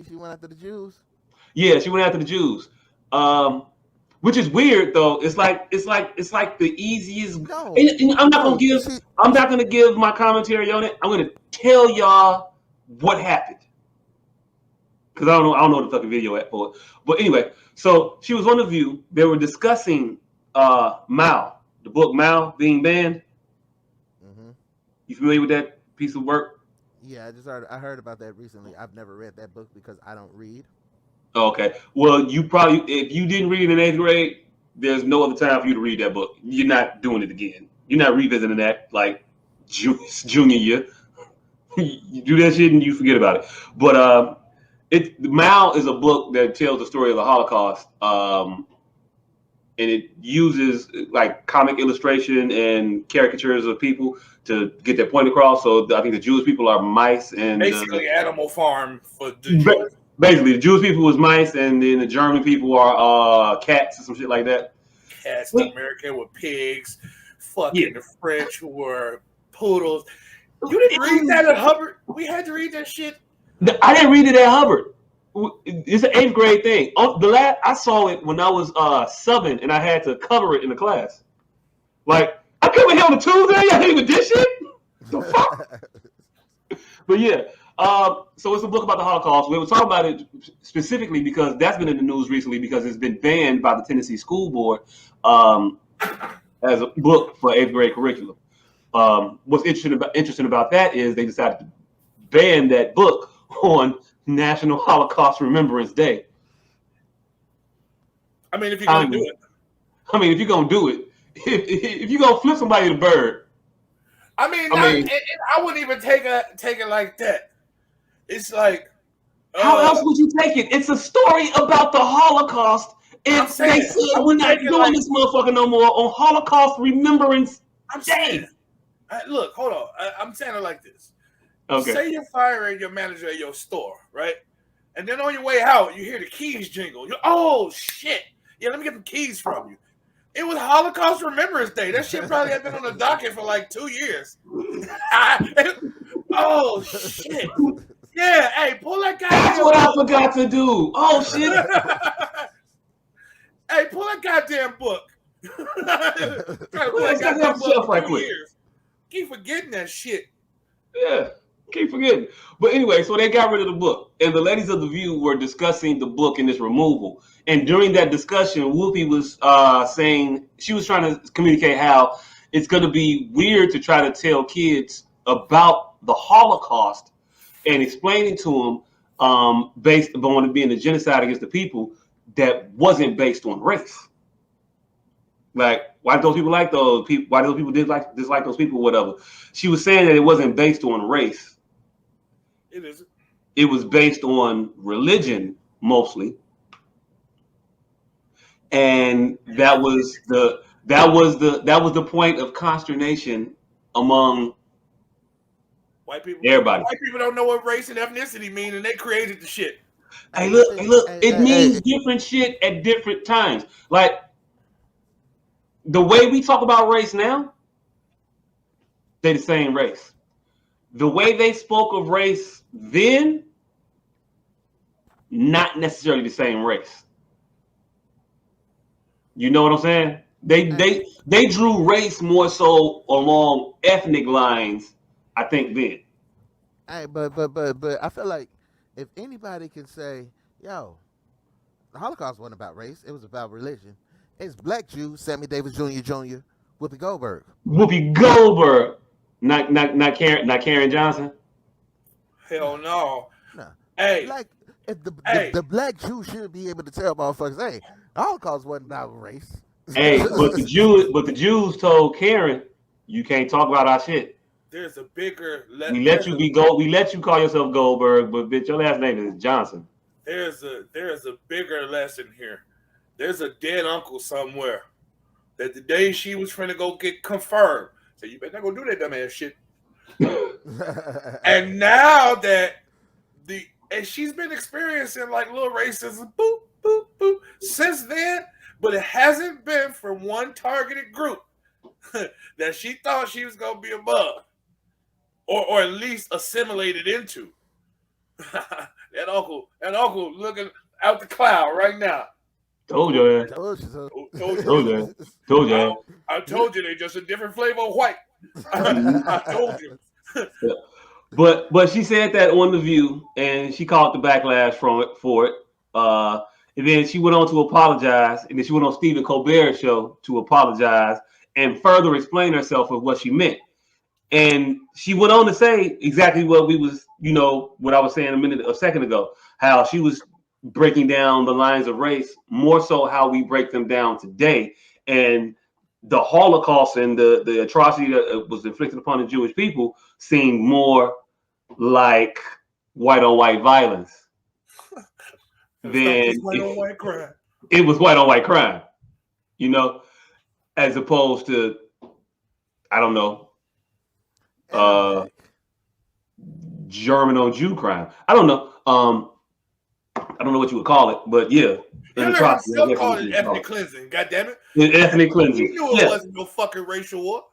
she went after the Jews. Yeah, she went after the Jews. Um, which is weird though. It's like the easiest. No, And no, I'm not gonna give my commentary on it. I'm gonna tell y'all what happened because I don't know the fucking video at for it. But anyway, so she was on the View. They were discussing Mao, the book Mao being banned. hmm You familiar with that piece of work? Yeah, I heard about that recently. I've never read that book because I don't read. Okay. Well, you probably if you didn't read it in eighth grade, there's no other time for you to read that book. You're not doing it again. You're not revisiting that like junior year. You do that shit and you forget about it. But Mao is a book that tells the story of the Holocaust, and it uses like comic illustration and caricatures of people to get their point across. So I think the Jewish people are mice, and Basically, Animal Farm for the Jews. basically the Jewish people was mice, and then the German people are cats or some shit like that. Cats, the American were pigs, fucking Yeah. the French were poodles. You didn't read that at Hubbard? We had to read that shit. I didn't read it at Hubbard. It's an eighth grade thing. I saw it when I was subbing, and I had to cover it in the class. Like I come in here on a Tuesday, I ain't even this shit. The fuck? But yeah, so it's a book about the Holocaust. We were talking about it specifically because that's been in the news recently because it's been banned by the Tennessee School Board as a book for eighth grade curriculum. What's interesting about that is they decided to ban that book on National Holocaust Remembrance Day. I mean, if you're gonna do it. I mean, if you're gonna do it, if you're gonna flip somebody the bird. I mean, I wouldn't even take it like that. It's like how else would you take it? It's a story about the Holocaust. And they said we're not doing this motherfucker no more on Holocaust Remembrance Day. Look, hold on. I'm saying it like this. Okay. Say you're firing your manager at your store, right? And then on your way out, you hear the keys jingle. Oh, shit. Yeah, let me get the keys from you. It was Holocaust Remembrance Day. That shit probably had been on the docket for like 2 years. Oh, shit. Yeah, hey, pull that guy. That's what I forgot to do. Oh, shit. Hey, pull that goddamn book. Pull that goddamn stuff right quick. Keep forgetting that shit. Yeah, keep forgetting. But anyway, so they got rid of the book. And the ladies of the View were discussing the book and its removal. And during that discussion, Whoopi was saying, she was trying to communicate how it's going to be weird to try to tell kids about the Holocaust and explaining to them based on it being a genocide against the people that wasn't based on race. Like, why do those people like those people? Why do those people dislike those people, whatever? She was saying that it wasn't based on race. It isn't. It was based on religion mostly, and that was the point of consternation among white people. Everybody. White people don't know what race and ethnicity mean, and they created the shit. Hey, look! It means different shit at different times. Like the way we talk about race now, they're the same race. The way they spoke of race then, not necessarily the same race. You know what I'm saying? They drew race more so along ethnic lines, I think then. Hey, but I feel like if anybody can say, yo, the Holocaust wasn't about race, it was about religion. It's black Jews, Sammy Davis Jr., Whoopi Goldberg. Whoopi Goldberg. Not Karen Johnson. Hell no. No. Hey. Like if the black Jew should be able to tell motherfuckers, hey, the Holocaust wasn't about race. Hey, but the Jews told Karen, you can't talk about our shit. There's a bigger. We let you call yourself Goldberg, but bitch, your last name is Johnson. There's a bigger lesson here. There's a dead uncle somewhere that the day she was trying to go get confirmed, so you better not go do that dumbass shit. And now that and she's been experiencing like little racism, boop, boop, boop, since then, but it hasn't been for one targeted group that she thought she was gonna be above, or at least assimilated into. That uncle looking out the cloud right now. Told you that. Told you so. Told Told you. you. Told you. I told you they just a different flavor of white. Mhm. I told you. But she said that on The View, and she caught the backlash for it. And then she went on to apologize, and then she went on Stephen Colbert's show to apologize and further explain herself of what she meant. And she went on to say exactly what what I was saying a second ago, how she was breaking down the lines of race, more so how we break them down today. And the Holocaust and the atrocity that was inflicted upon the Jewish people seemed more like white on white violence than white on white crime. it was white on white crime, as opposed to, I don't know, German on Jew crime. I don't know. I don't know what you would call it, but yeah. Hitler himself called it ethnic cleansing. God damn it! Ethnic cleansing. He knew it wasn't no fucking racial war.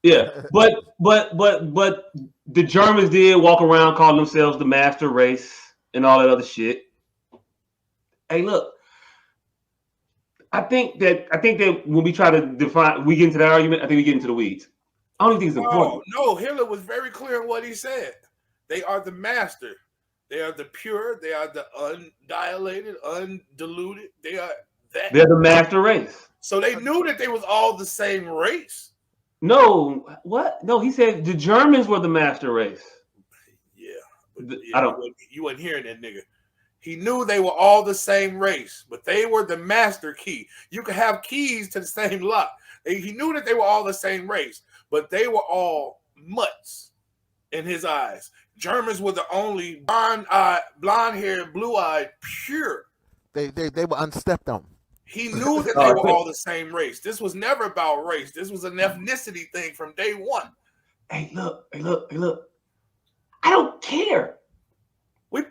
Yeah, but the Germans did walk around calling themselves the master race and all that other shit. Hey, look, I think that when we try to we get into that argument, I think we get into the weeds. I don't think it's important. No, Hitler was very clear in what he said. They are the master. They are the pure. They are the undilated, undiluted. They are that. They're the master race. So they knew that they was all the same race. No, what? No, he said the Germans were the master race. Yeah, I don't. You wasn't hearing that nigga. He knew they were all the same race, but they were the master key. You could have keys to the same lock. He knew that they were all the same race, but they were all mutts in his eyes. Germans were the only blonde-haired, blue-eyed, pure. They were unstepped on. He knew that they were all the same race. This was never about race. This was an ethnicity thing from day one. Hey, look. I don't care.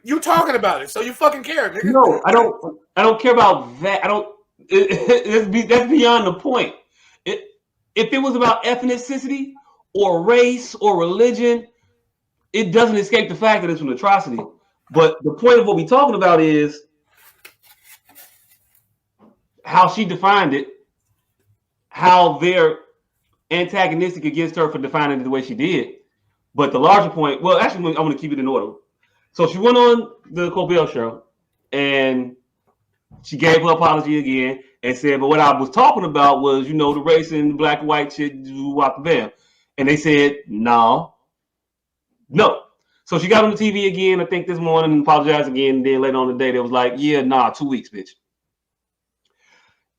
You talking about it, so you fucking care, nigga. No, I don't care about that. I don't. That's beyond the point. If it was about ethnicity or race or religion, it doesn't escape the fact that it's an atrocity. But the point of what we're talking about is how she defined it, how they're antagonistic against her for defining it the way she did. But the larger point, well, actually, I'm going to keep it in order. So she went on the Colbert show and she gave her apology again and said, but what I was talking about was, the race and black and white shit, what the bam. And they said, no. So she got on the TV again, I think this morning, and apologized again. And then later on the day, they was like, 2 weeks, bitch.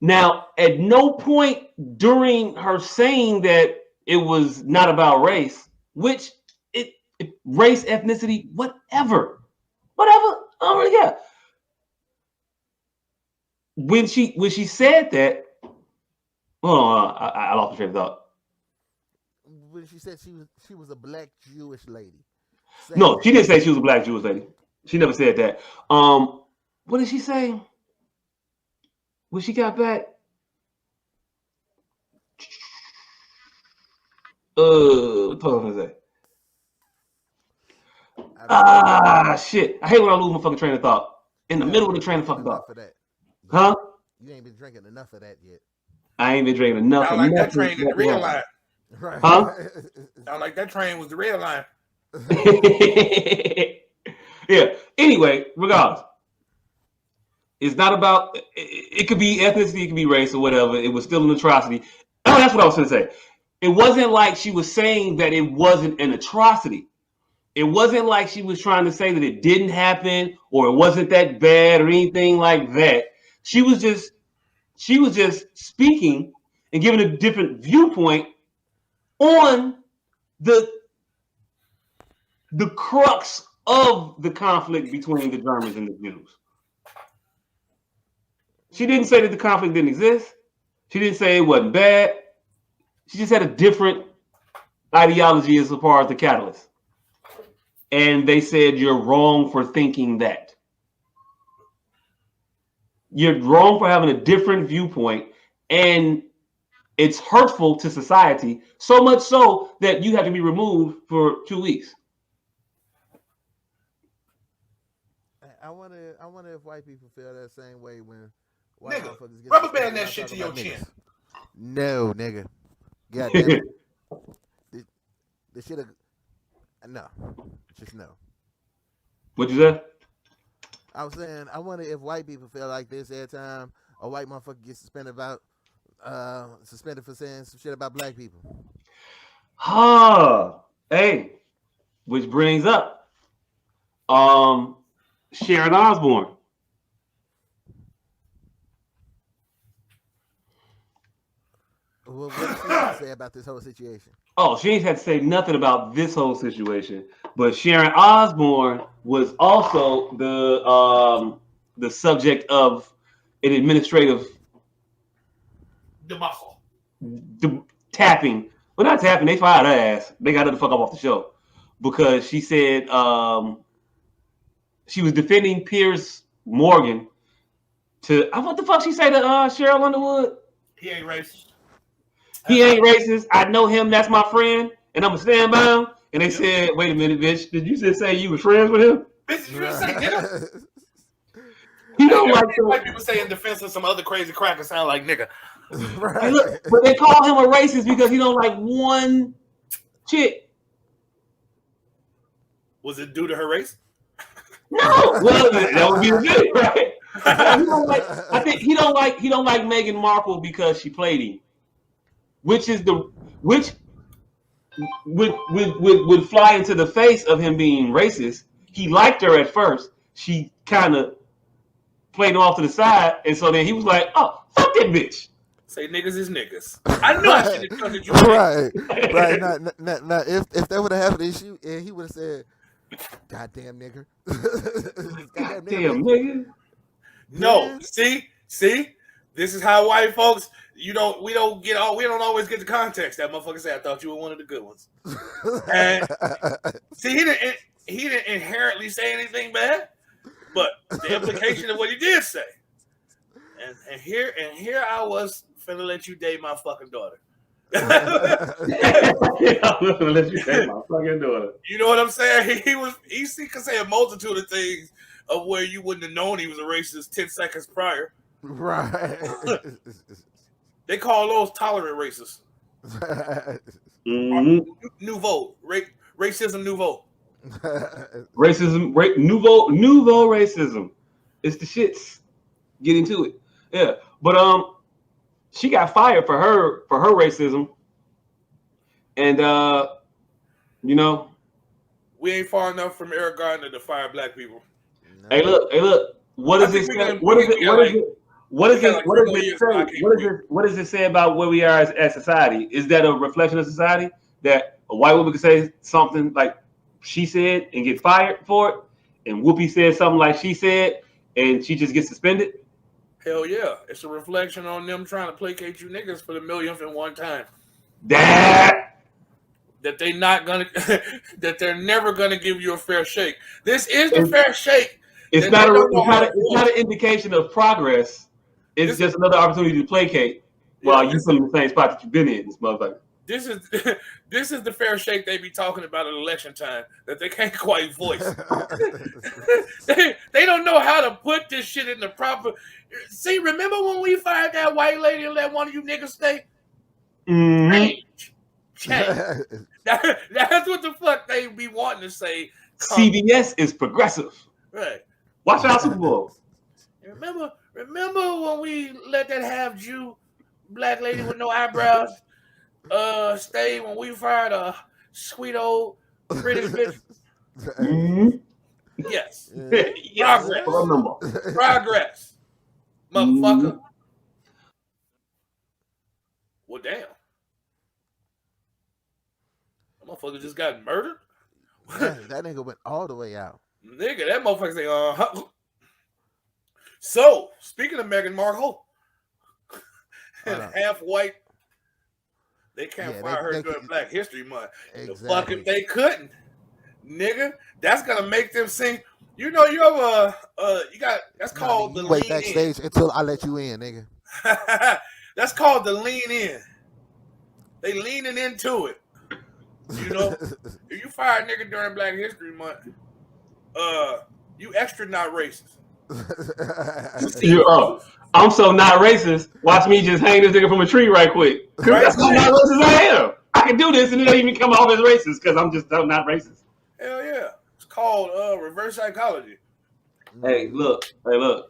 Now, at no point during her saying that it was not about race, which race, ethnicity, whatever, I don't really care. When she said that, hold on, I lost the train of thought. When she said she was a black Jewish lady. No, she didn't say she was a black Jewish lady. She never said that. What did she say? When she got back? What the fuck was I say? Shit. I hate when I lose my fucking train of thought. In the middle of the train of fucking thought. Huh? You ain't been drinking enough of that yet. I ain't been drinking enough. Sound like that train in the red line. Right. Huh? Sound like that train was the red line. Yeah. Anyway, regardless. It's not about, it could be ethnicity, it could be race or whatever. It was still an atrocity. Oh, that's what I was going to say. It wasn't like she was saying that it wasn't an atrocity. It wasn't like she was trying to say that it didn't happen or it wasn't that bad or anything like that. She was just speaking and giving a different viewpoint on the crux of the conflict between the Germans and the Jews. She didn't say that the conflict didn't exist. She didn't say it wasn't bad. She just had a different ideology as far as the catalyst. And they said, you're wrong for thinking that. You're wrong for having a different viewpoint. And it's hurtful to society, so much so that you have to be removed for 2 weeks. wonder if white people feel that same way when white Nigga, motherfuckers get rubber suspended band that without shit to talking your about chin. niggas. No, nigga. God damn it. The shit. No, just no. What you say? I was saying, I wonder if white people feel like this every time a white motherfucker gets suspended for saying some shit about black people. Hey, which brings up Sharon Osbourne. Well, what does she have to say about this whole situation? Oh, she ain't had to say nothing about this whole situation. But Sharon Osbourne was also the subject of an administrative Debacle. tapping. Well, not tapping. They fired her ass. They got her the fuck up off the show because she said she was defending Piers Morgan. What the fuck she say to Cheryl Underwood? He ain't racist. He ain't racist. I know him. That's my friend, and I'm gonna stand by him. And they said, "Wait a minute, bitch. Did you just say you were friends with him?" Bitch, did you just say nigga? He don't like white people say in defense of some other crazy cracker sound like nigga. Right. Hey, look, but they call him a racist because he don't like one chick. Was it due to her race? No, well, that would be the thing, right? He don't like, I think he don't like Meghan Markle because she played him, which would fly into the face of him being racist. He liked her at first. She kind of played him off to the side, and so then he was like, "Oh, fuck that bitch." Say niggas is niggas. I knew I should have done it. Right. Not if that would have happened, he would have said, "Goddamn nigger." Goddamn nigga. No, see, this is how white folks. We don't always get the context. That motherfucker said, "I thought you were one of the good ones." And see, he didn't inherently say anything bad, but the implication of what he did say. And here I was finna let you date my fucking daughter. I'm gonna let you date my fucking daughter. You know what I'm saying? He could say a multitude of things of where you wouldn't have known he was a racist 10 seconds prior. Right. They call those tolerant racists. Mm-hmm. Nouveau. Racism nouveau. Racism, nouveau racism. It's the shits. Get into it. Yeah. But she got fired for her racism. And we ain't far enough from Eric Gardner to fire black people. No. Hey look. What does it say about where we are as society? Is that a reflection of society that a white woman could say something like she said and get fired for it, and Whoopi said something like she said and she just gets suspended? Hell yeah. It's a reflection on them trying to placate you niggas for the millionth and one time. That they're never gonna give you a fair shake. This is the fair shake. It's not an indication of progress. It's just another opportunity to placate while you're in the same spot that you've been in, this motherfucker. This is the fair shake they be talking about at election time that they can't quite voice. they don't know how to put this shit in the proper. See, remember when we fired that white lady and let one of you niggas stay? Mm-hmm. Change. That's what the fuck they be wanting to say. CBS is progressive. Right. Watch out, Super Bowl. Remember when we let that half Jew black lady with no eyebrows stay when we fired a sweet old British bitch? Mm-hmm. Yes. Yes. Progress. Motherfucker. Mm-hmm. Well, damn. That motherfucker just got murdered? That nigga went all the way out. Nigga, that motherfucker say, So, speaking of Meghan Markle, and half white, they can't fire her during Black History Month. Exactly. The fuck if they couldn't, nigga, that's gonna make them sing. You know, that's called the lean in. Wait backstage until I let you in, nigga. That's called the lean in. They leaning into it. You know, if you fire a nigga during Black History Month, You extra not racist. You You seem I'm so not racist. Watch me just hang this nigga from a tree right quick. Cause right. that's how not racist I am. I can do this and it don't even come off as racist because I'm not racist. Hell yeah. It's called reverse psychology. Hey, look.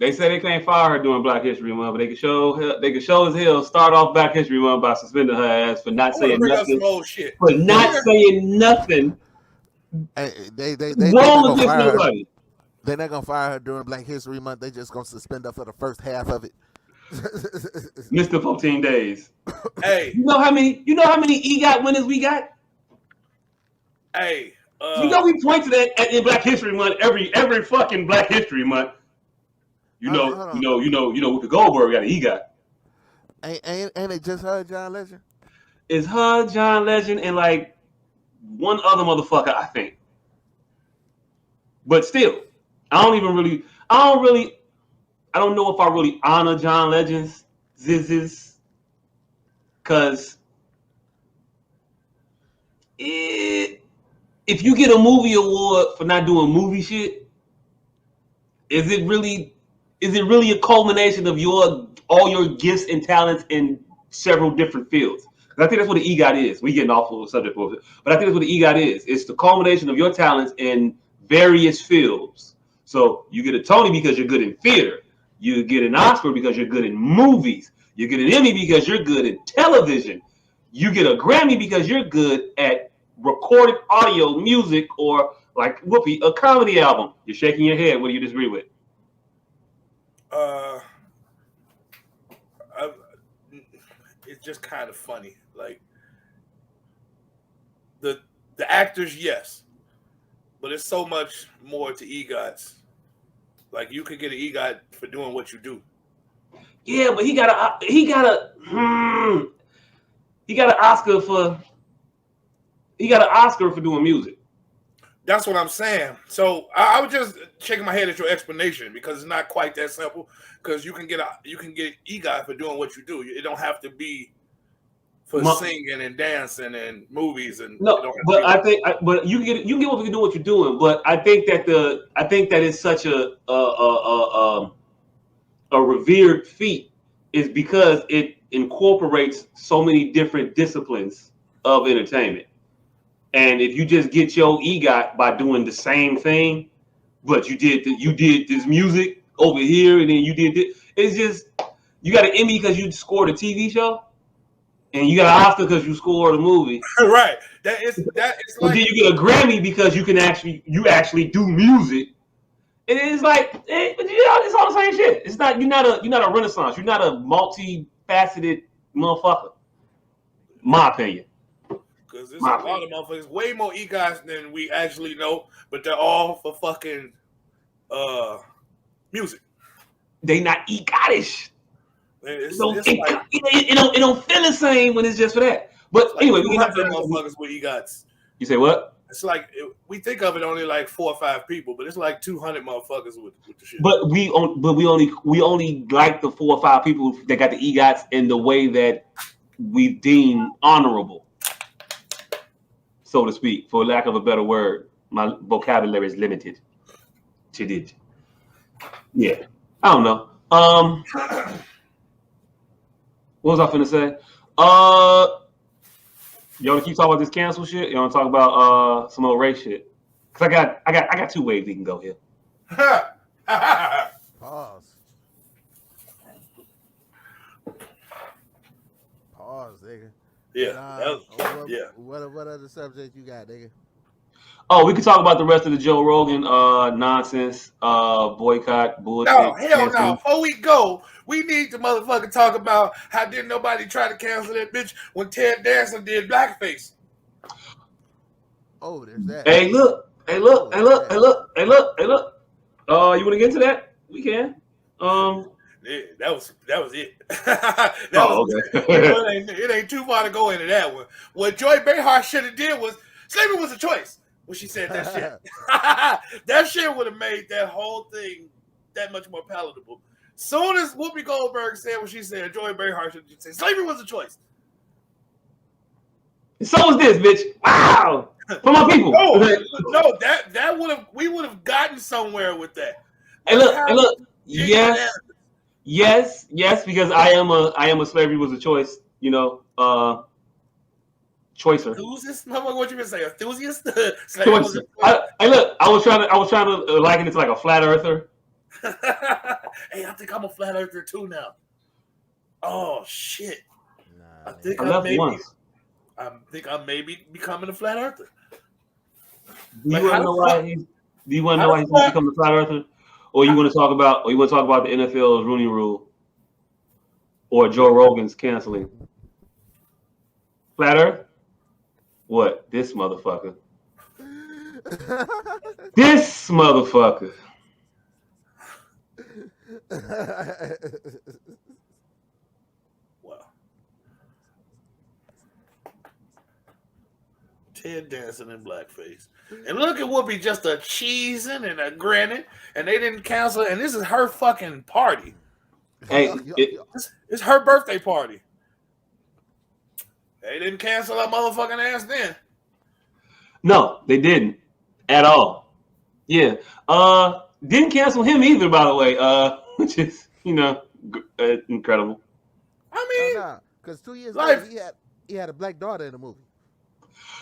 They say they can't fire her during Black History Month, but they can show as hell start off Black History Month by suspending her ass for not I want to saying bring up some nothing. old shit. For not saying nothing Hey, they wrong not gonna against fire her. nobody. They're not gonna fire her during Black History Month. They just gonna suspend her for the first half of it. Mr. 14 days. Hey, You know how many EGOT winners we got? hey. You know we point to that in Black History Month every fucking Black History Month. Hold on. Whoopi Goldberg got an EGOT. Ain't it just her, John Legend? It's her, John Legend, and like one other motherfucker, I think. But still, I don't know if I really honor John Legend's zizzes, because if you get a movie award for not doing movie shit, is it really a culmination of all your gifts and talents in several different fields? I think that's what the EGOT is. We're getting off of the subject for it, but I think that's what the EGOT is. It's the culmination of your talents in various fields. So you get a Tony because you're good in theater. You get an Oscar because you're good in movies. You get an Emmy because you're good in television. You get a Grammy because you're good at recorded audio, music, or like Whoopi, a comedy album. You're shaking your head. What do you disagree with? It's just kind of funny. Like the actors, yes, but it's so much more to EGOTs. Like you could get an EGOT for doing what you do. Yeah, but he got an Oscar for doing music. That's what I'm saying. So I was just shaking my head at your explanation because it's not quite that simple. Because you can get EGOT for doing what you do. It don't have to be for singing and dancing and movies and no. But you can get what you can do what you're doing. But I think that it's such a revered feat is because it incorporates so many different disciplines of entertainment. And if you just get your EGOT by doing the same thing, but you did this music over here, and then you did this, it's just you got an Emmy because you scored a TV show, and you got an Oscar because you scored a movie. Right. It's But then you get a Grammy because you actually do music. And it's like, but it's all the same shit. It's not you're not a Renaissance. You're not a multifaceted motherfucker. My opinion. Because there's a lot of motherfuckers, way more EGOTs than we actually know, but they're all for fucking music. They not EGOT-ish. It don't feel the same when it's just for that. But anyway, we have motherfuckers with EGOTs. You say what? It's like we think of it only like 4 or 5 people, but it's like 200 motherfuckers with the shit. But we only like the 4 or 5 people that got the EGOTs in the way that we deem honorable, so to speak, for lack of a better word. My vocabulary is limited to it. Yeah, I don't know. What was I finna say? You want to keep talking about this cancel shit? You want to talk about some old race shit? Cause I got 2 ways we can go here. Pause, nigga. Yeah. What other subject you got, nigga? Oh, we could talk about the rest of the Joe Rogan nonsense, boycott, bullshit. No, hell no. Before we go, we need to motherfucker talk about how didn't nobody try to cancel that bitch when Ted Danson did blackface. Oh, there's that. Hey, look. You want to get into that? We can. Yeah, that was it. Okay. It ain't too far to go into that one. What Joy Behar should have did was slavery was a choice when she said that shit. That shit would have made that whole thing that much more palatable. Soon as Whoopi Goldberg said what she said, Joy Behar should have said slavery was a choice. So was this, bitch. Wow. For my people. No, that we would have gotten somewhere with that. Hey, look. Genuine Yes, because I am a slavery was a choice, choicer. enthusiast? What you gonna say? Enthusiast? Choicer. Hey, look, I was trying to liken it to like a flat earther. Hey, I think I'm a flat earther too now. Oh shit! Nah, I think I left once. I think I may be becoming a flat earther. Do you want to know why he's going to become a flat earther, or you want to talk about the NFL's Rooney Rule, or Joe Rogan's canceling? Flat Earth? What? This motherfucker. This motherfucker. Wow. Ted dancing in blackface. And look at Whoopi just a cheesing and a grinning, and they didn't cancel it. And this is her fucking party. Hey, it's her birthday party. They didn't cancel that motherfucking ass then. No, they didn't at all. Yeah. Didn't cancel him either, by the way. Which is, incredible. I mean, because 2 years later he had a black daughter in the movie.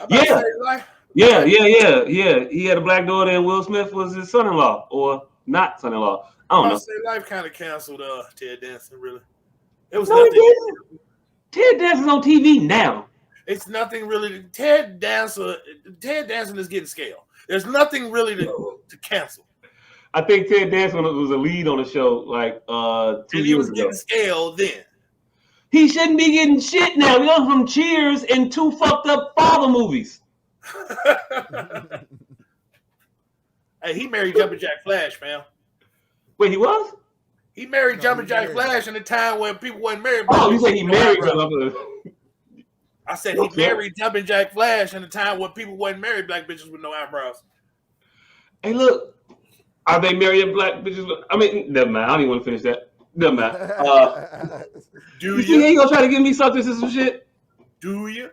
Yeah. Yeah. He had a black daughter, and Will Smith was his son-in-law, or not son-in-law. I don't know. Life kind of canceled Ted Danson, really. It was nothing. nothing. Ted Danson's on TV now. It's nothing really. Ted Danson is getting scale. There's nothing really to cancel. I think Ted Danson was a lead on the show like 2 years ago. He was getting scale then. He shouldn't be getting shit now. We got from Cheers and 2 fucked up father movies. Hey, he married Jumpin' Jack Flash, fam. Wait, he was? He married Jumpin' Jack Flash in a time when people wasn't married. Oh, you say he married? I said he married Jumpin' Jack Flash in a time when people wasn't married black bitches with no eyebrows. Hey, look. Are they marrying black bitches? I mean, never mind. I don't even want to finish that. Never mind. Do you think he ain't gonna try to give me something, some shit? Do you?